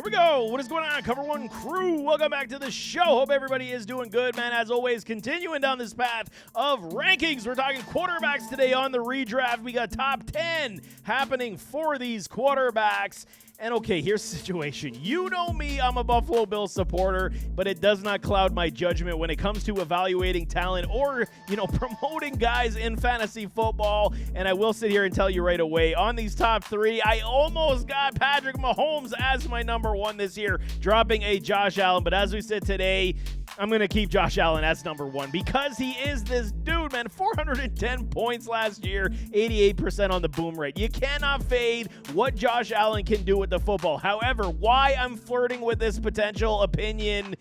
we go. What is going on, Cover One crew? Welcome back to the show. Hope everybody is doing good, man. As always, continuing down this path of rankings. We're talking quarterbacks today on the redraft. We got top 10 happening for these quarterbacks. And okay, here's the situation. You know me, I'm a Buffalo Bills supporter, but it does not cloud my judgment when it comes to evaluating talent or, promoting guys in fantasy football. And I will sit here and tell you right away, on these top three, I almost got Patrick Mahomes as my number one this year, dropping a Josh Allen. But as we said today, I'm going to keep Josh Allen as number one because he is this dude, man. 410 points last year, 88% on the boom rate. You cannot fade what Josh Allen can do with the football. However, why I'm flirting with this potential opinion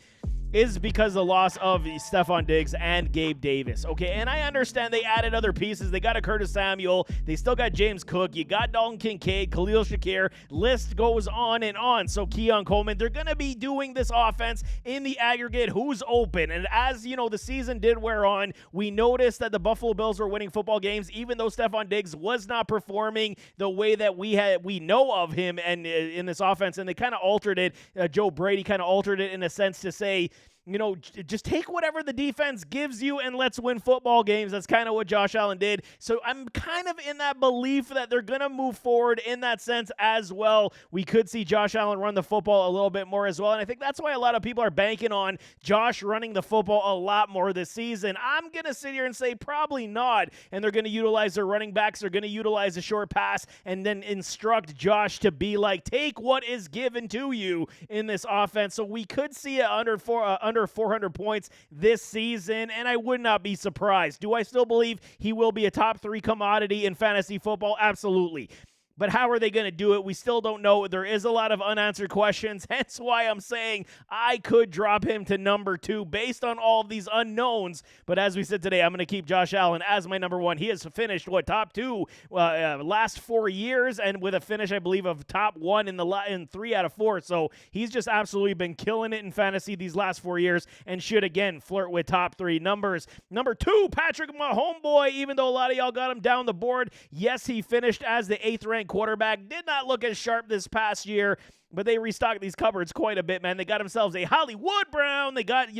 is because the loss of Stephon Diggs and Gabe Davis. Okay, and I understand they added other pieces. They got a Curtis Samuel. They still got James Cook. You got Dalton Kincaid, Khalil Shakir. List goes on and on. So Keon Coleman, they're going to be doing this offense in the aggregate. Who's open? And as, the season did wear on, we noticed that the Buffalo Bills were winning football games, even though Stephon Diggs was not performing the way that we know of him and in this offense. And they kind of altered it. Joe Brady kind of altered it in a sense to say, just take whatever the defense gives you and let's win football games. That's kind of what Josh Allen did. So I'm kind of in that belief that they're going to move forward in that sense as well. We could see Josh Allen run the football a little bit more as well. And I think that's why a lot of people are banking on Josh running the football a lot more this season. I'm going to sit here and say probably not. And they're going to utilize their running backs. They're going to utilize a short pass and then instruct Josh to be like, take what is given to you in this offense. So we could see it under 400 points this season, and I would not be surprised. Do I still believe he will be a top 3 commodity in fantasy football? Absolutely. But how are they going to do it? We still don't know. There is a lot of unanswered questions, hence why I'm saying I could drop him to number 2 based on all of these unknowns. But as we said today, I'm going to keep Josh Allen as my number 1. He has finished, top 2 last 4 years, and with a finish, I believe, of top 1 in 3 out of 4. So he's just absolutely been killing it in fantasy these last 4 years and should, again, flirt with top 3 numbers. Number 2, Patrick Mahomes, even though a lot of y'all got him down the board. Yes, he finished as the 8th ranked quarterback. Did not look as sharp this past year, but they restocked these cupboards quite a bit, man. They got themselves a Hollywood Brown. They got,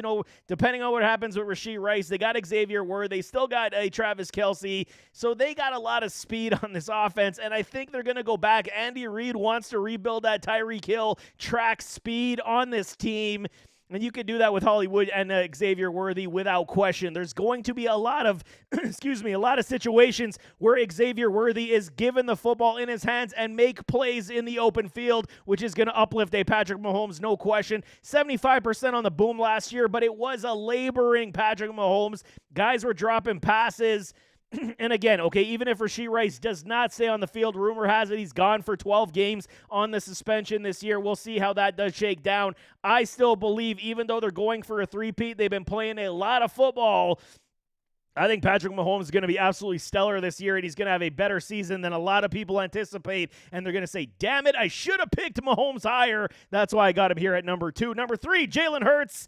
depending on what happens with Rashee Rice, they got Xavier Worthy. They still got a Travis Kelce. So they got a lot of speed on this offense, and I think they're going to go back. Andy Reid wants to rebuild that Tyreek Hill track speed on this team. And you could do that with Hollywood and Xavier Worthy without question. There's going to be a lot of, a lot of situations where Xavier Worthy is given the football in his hands and make plays in the open field, which is going to uplift a Patrick Mahomes, no question. 75% on the boom last year, but it was a laboring Patrick Mahomes. Guys were dropping passes. And again, even if Rashee Rice does not stay on the field, rumor has it he's gone for 12 games on the suspension this year. We'll see how that does shake down. I still believe, even though they're going for a three-peat, they've been playing a lot of football. I think Patrick Mahomes is going to be absolutely stellar this year, and he's going to have a better season than a lot of people anticipate. And they're going to say, damn it, I should have picked Mahomes higher. That's why I got him here at number 2. Number 3, Jalen Hurts.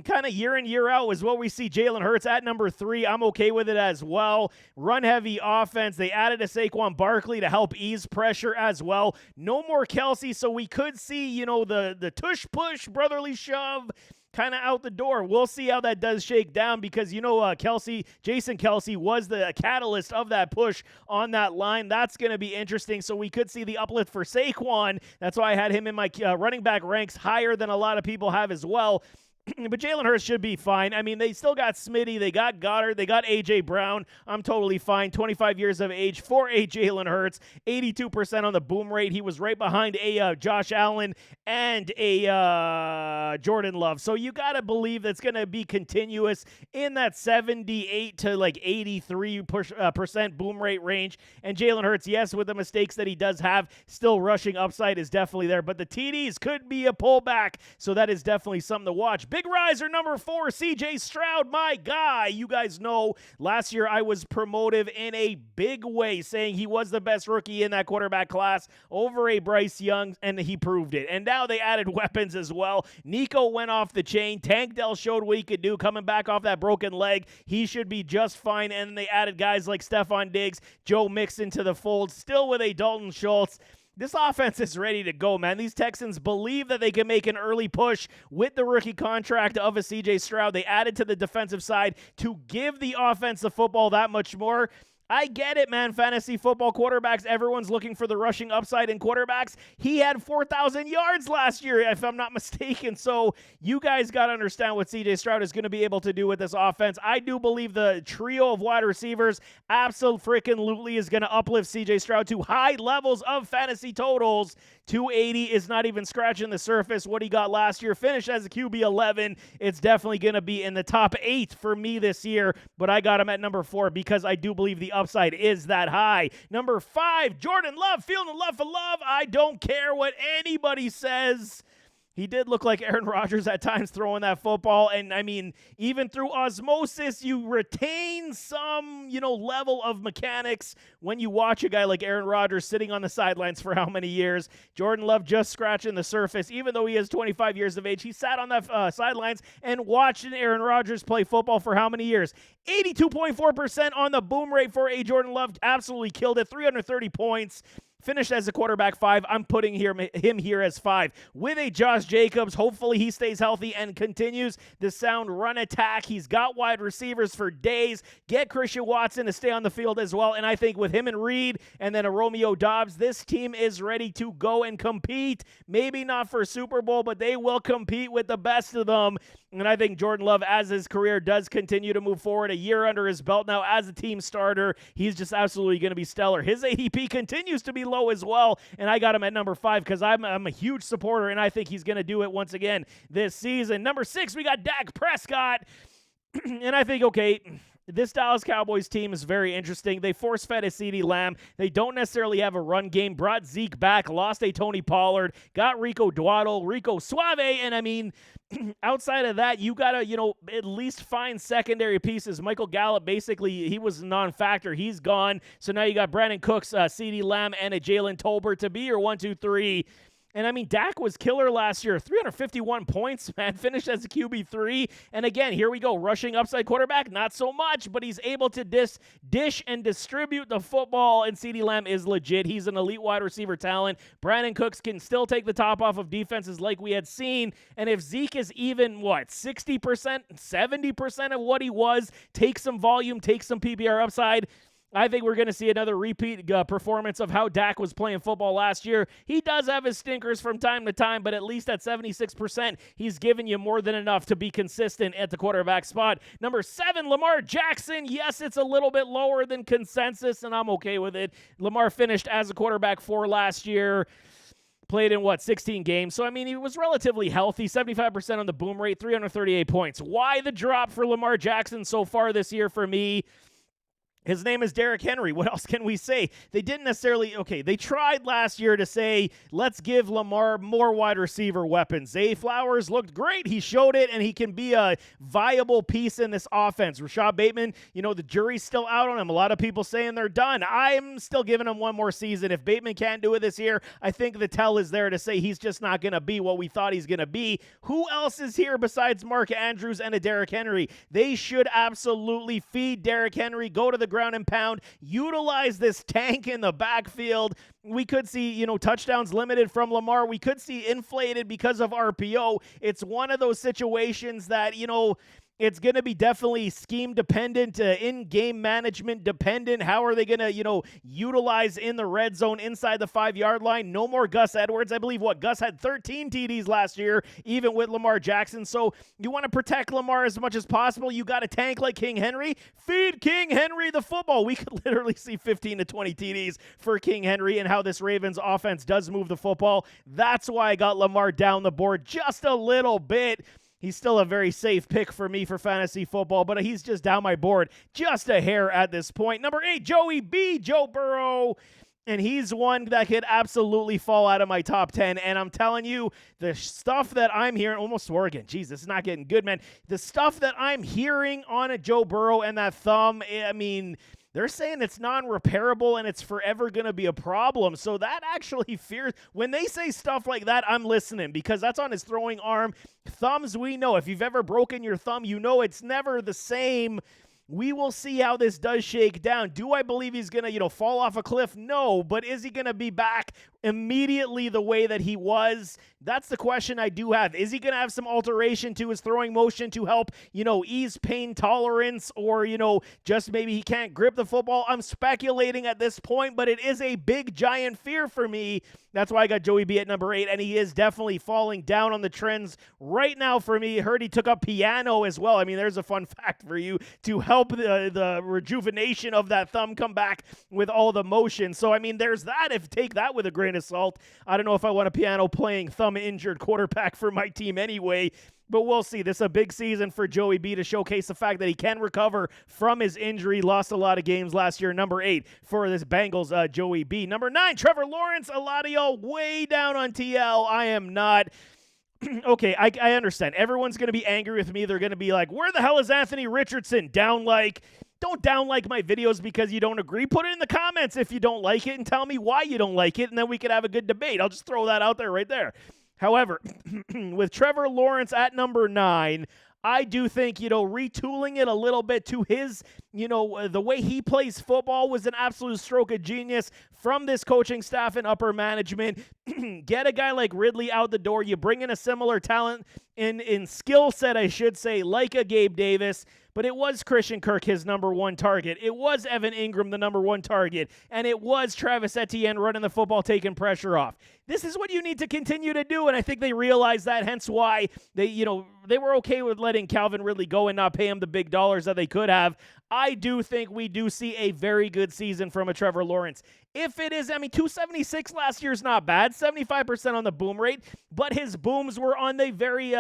Kind of year in, year out is what we see Jalen Hurts at number 3. I'm okay with it as well. Run-heavy offense. They added a Saquon Barkley to help ease pressure as well. No more Kelce, so we could see, the tush-push, brotherly shove kind of out the door. We'll see how that does shake down because, Jason Kelce was the catalyst of that push on that line. That's going to be interesting. So we could see the uplift for Saquon. That's why I had him in my running back ranks higher than a lot of people have as well. But Jalen Hurts should be fine. I mean, they still got Smitty. They got Goddard. They got A.J. Brown. I'm totally fine. 25 years of age for a Jalen Hurts. 82% on the boom rate. He was right behind a Josh Allen and a Jordan Love. So you got to believe that's going to be continuous in that 78 to 83% boom rate range. And Jalen Hurts, yes, with the mistakes that he does have, still rushing upside is definitely there. But the TDs could be a pullback. So that is definitely something to watch. Big riser number 4, CJ Stroud, my guy. You guys know last year I was promotive in a big way, saying he was the best rookie in that quarterback class over a Bryce Young, and he proved it. And now they added weapons as well. Nico went off the chain. Tank Dell showed what he could do coming back off that broken leg. He should be just fine. And they added guys like Stephon Diggs, Joe Mixon to the fold, still with a Dalton Schultz. This offense is ready to go, man. These Texans believe that they can make an early push with the rookie contract of a C.J. Stroud. They added to the defensive side to give the offense the football that much more. I get it, man. Fantasy football quarterbacks, everyone's looking for the rushing upside in quarterbacks. He had 4,000 yards last year, if I'm not mistaken. So you guys got to understand what CJ Stroud is going to be able to do with this offense. I do believe the trio of wide receivers absolutely is going to uplift CJ Stroud to high levels of fantasy totals. 280 is not even scratching the surface. What he got last year, finished as a QB 11. It's definitely going to be in the top 8 for me this year, but I got him at number 4 because I do believe the upside is that high. Number 5, Jordan Love, feeling the love for love. I don't care what anybody says. He did look like Aaron Rodgers at times throwing that football, and I mean, even through osmosis, you retain some, level of mechanics when you watch a guy like Aaron Rodgers sitting on the sidelines for how many years. Jordan Love just scratching the surface. Even though he is 25 years of age, he sat on the sidelines and watched Aaron Rodgers play football for how many years? 82.4% on the boom rate for a Jordan Love. Absolutely killed it. 330 points. Finished as a quarterback 5. I'm putting him here as 5. With a Josh Jacobs, hopefully he stays healthy and continues the sound run attack. He's got wide receivers for days. Get Christian Watson to stay on the field as well. And I think with him and Reed and then a Romeo Doubs, this team is ready to go and compete. Maybe not for Super Bowl, but they will compete with the best of them. And I think Jordan Love, as his career does continue to move forward, a year under his belt now as a team starter, he's just absolutely going to be stellar. His ADP continues to be low as well, and I got him at number 5 because I'm a huge supporter, and I think he's going to do it once again this season. Number 6, we got Dak Prescott, and I think, okay, this Dallas Cowboys team is very interesting. They force-fed a CeeDee Lamb. They don't necessarily have a run game. Brought Zeke back, lost a Tony Pollard, got Rico Dwaddle, Rico Suave, and I mean, outside of that, you got to, at least find secondary pieces. Michael Gallup, basically, he was a non-factor. He's gone. So now you got Brandon Cooks, CeeDee Lamb, and a Jalen Tolbert to be your 1, 2, 3. And, I mean, Dak was killer last year. 351 points, man. Finished as a QB3. And, again, here we go. Rushing upside quarterback, not so much. But he's able to dish and distribute the football. And CeeDee Lamb is legit. He's an elite wide receiver talent. Brandon Cooks can still take the top off of defenses like we had seen. And if Zeke is even, 60%, 70% of what he was, take some volume, take some PPR upside, I think we're going to see another repeat performance of how Dak was playing football last year. He does have his stinkers from time to time, but at least at 76%, he's given you more than enough to be consistent at the quarterback spot. Number 7, Lamar Jackson. Yes, it's a little bit lower than consensus, and I'm okay with it. Lamar finished as a quarterback 4 last year. Played in, 16 games. So, I mean, he was relatively healthy, 75% on the boom rate, 338 points. Why the drop for Lamar Jackson so far this year for me? His name is Derrick Henry. What else can we say? They didn't necessarily, they tried last year to say, let's give Lamar more wide receiver weapons. Zay Flowers looked great. He showed it, and he can be a viable piece in this offense. Rashad Bateman, the jury's still out on him. A lot of people saying they're done. I'm still giving him one more season. If Bateman can't do it this year, I think the tell is there to say he's just not going to be what we thought he's going to be. Who else is here besides Mark Andrews and a Derrick Henry? They should absolutely feed Derrick Henry, go to the ground and pound, utilize this tank in the backfield. We could see, touchdowns limited from Lamar. We could see inflated because of RPO. It's one of those situations that, it's going to be definitely scheme dependent, in-game management dependent. How are they going to, utilize in the red zone inside the 5-yard line? No more Gus Edwards. I believe Gus had 13 TDs last year, even with Lamar Jackson. So you want to protect Lamar as much as possible. You got a tank like King Henry. Feed King Henry the football. We could literally see 15 to 20 TDs for King Henry and how this Ravens offense does move the football. That's why I got Lamar down the board just a little bit. He's still a very safe pick for me for fantasy football, but he's just down my board just a hair at this point. Number 8, Joey B, Joe Burrow. And he's one that could absolutely fall out of my top 10. And I'm telling you, the stuff that I'm hearing, almost swore again. Jeez, this is not getting good, man. The stuff that I'm hearing on a Joe Burrow and that thumb, I mean, they're saying it's non-repairable and it's forever going to be a problem. So that actually fears, when they say stuff like that, I'm listening because that's on his throwing arm. Thumbs, we know. If you've ever broken your thumb, you know it's never the same We will see how this does shake down. Do I believe he's going to, fall off a cliff? No, but is he going to be back immediately the way that he was? That's the question I do have. Is he going to have some alteration to his throwing motion to help, ease pain tolerance, or, just maybe he can't grip the football? I'm speculating at this point, but it is a big, giant fear for me. That's why I got Joey B at number 8, and he is definitely falling down on the trends right now for me. Heard he took up piano as well. I mean, there's a fun fact for you to help the rejuvenation of that thumb come back with all the motion. So, I mean, there's that. Take that with a grain of salt. I don't know if I want a piano playing thumb injured quarterback for my team anyway. But we'll see. This is a big season for Joey B to showcase the fact that he can recover from his injury. Lost a lot of games last year. Number 8 for this Bengals, Joey B. Number 9, Trevor Lawrence. A lot of y'all way down on TL. I am not. Okay, I understand. Everyone's going to be angry with me. They're going to be like, where the hell is Anthony Richardson? Don't downlike my videos because you don't agree. Put it in the comments if you don't like it and tell me why you don't like it, and then we could have a good debate. I'll just throw that out there right there. However, with Trevor Lawrence at number 9, I do think, retooling it a little bit to his, the way he plays football was an absolute stroke of genius from this coaching staff and upper management. Get a guy like Ridley out the door. You bring in a similar talent in skill set, I should say, like a Gabe Davis. But it was Christian Kirk, his number 1 target. It was Evan Ingram, the number 1 target. And it was Travis Etienne running the football, taking pressure off. This is what you need to continue to do, and I think they realize that, hence why they were okay with letting Calvin Ridley go and not pay him the big dollars that they could have. I do think we do see a very good season from a Trevor Lawrence. If it is, 276 last year is not bad, 75% on the boom rate, but his booms were on the very,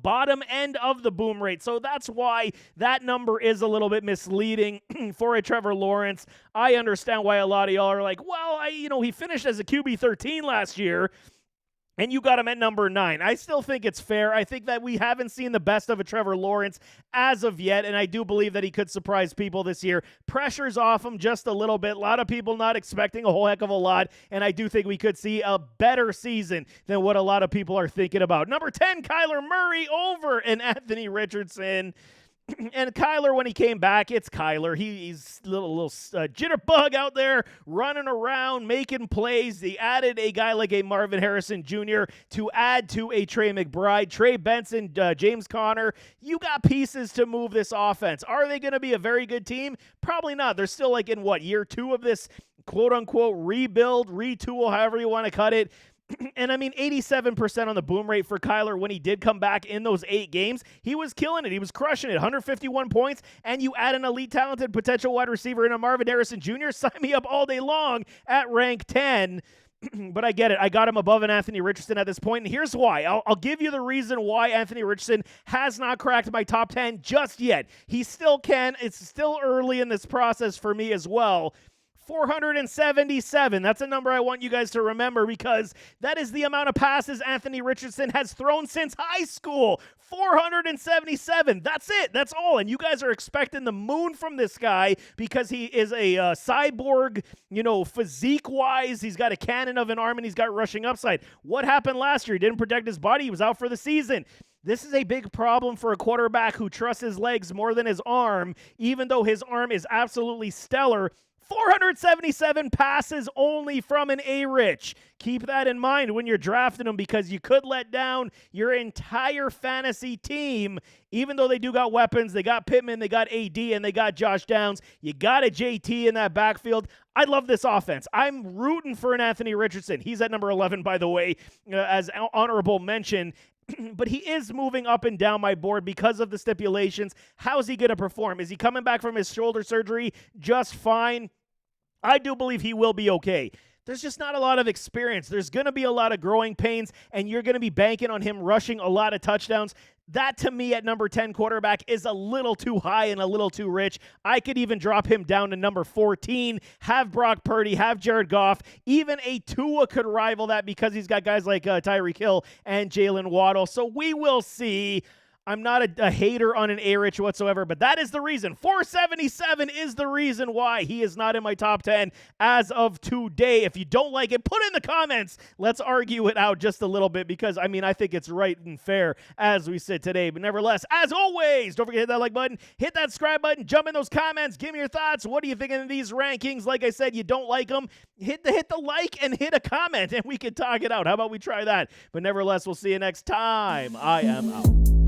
bottom end of the boom rate. So that's why that number is a little bit misleading for a Trevor Lawrence. I understand why a lot of y'all are like, well, he finished as a QB 13 last year. And you got him at number 9. I still think it's fair. I think that we haven't seen the best of a Trevor Lawrence as of yet, and I do believe that he could surprise people this year. Pressure's off him just a little bit. A lot of people not expecting a whole heck of a lot, and I do think we could see a better season than what a lot of people are thinking about. Number 10, Kyler Murray over and Anthony Richardson. And Kyler, when he came back, it's Kyler. He's a little jitterbug out there running around, making plays. They added a guy like a Marvin Harrison Jr. to add to a Trey McBride, Trey Benson, James Conner. You got pieces to move this offense. Are they going to be a very good team? Probably not. They're still year 2 of this quote-unquote rebuild, retool, however you want to cut it. And 87% on the boom rate for Kyler when he did come back in those 8 games. He was killing it. He was crushing it. 151 points, and you add an elite talented potential wide receiver in a Marvin Harrison Jr. Sign me up all day long at rank 10. But I get it. I got him above an Anthony Richardson at this point, and here's why. I'll give you the reason why Anthony Richardson has not cracked my top 10 just yet. He still can. It's still early in this process for me as well. 477. That's a number I want you guys to remember because that is the amount of passes Anthony Richardson has thrown since high school. 477. That's it. That's all. And you guys are expecting the moon from this guy because he is a cyborg, physique-wise. He's got a cannon of an arm and he's got rushing upside. What happened last year? He didn't protect his body. He was out for the season. This is a big problem for a quarterback who trusts his legs more than his arm, even though his arm is absolutely stellar. 477 passes only from an A-Rich. Keep that in mind when you're drafting him because you could let down your entire fantasy team. Even though they do got weapons, they got Pittman, they got AD, and they got Josh Downs. You got a JT in that backfield. I love this offense. I'm rooting for an Anthony Richardson. He's at number 11, by the way, as honorable mention. But he is moving up and down my board because of the stipulations. How's he going to perform? Is he coming back from his shoulder surgery just fine? I do believe he will be okay. There's just not a lot of experience. There's going to be a lot of growing pains, and you're going to be banking on him rushing a lot of touchdowns. That, to me, at number 10 quarterback is a little too high and a little too rich. I could even drop him down to number 14, have Brock Purdy, have Jared Goff. Even a Tua could rival that because he's got guys like Tyreek Hill and Jalen Waddle. So we will see. I'm not a hater on an A-Rich whatsoever, but that is the reason. 477 is the reason why he is not in my top 10 as of today. If you don't like it, put in the comments. Let's argue it out just a little bit because, I mean, I think it's right and fair as we sit today. But nevertheless, as always, don't forget to hit that like button, hit that subscribe button, jump in those comments, give me your thoughts. What are you thinking of these rankings? Like I said, you don't like them, hit the like and hit a comment, and we can talk it out. How about we try that? But nevertheless, we'll see you next time. I am out.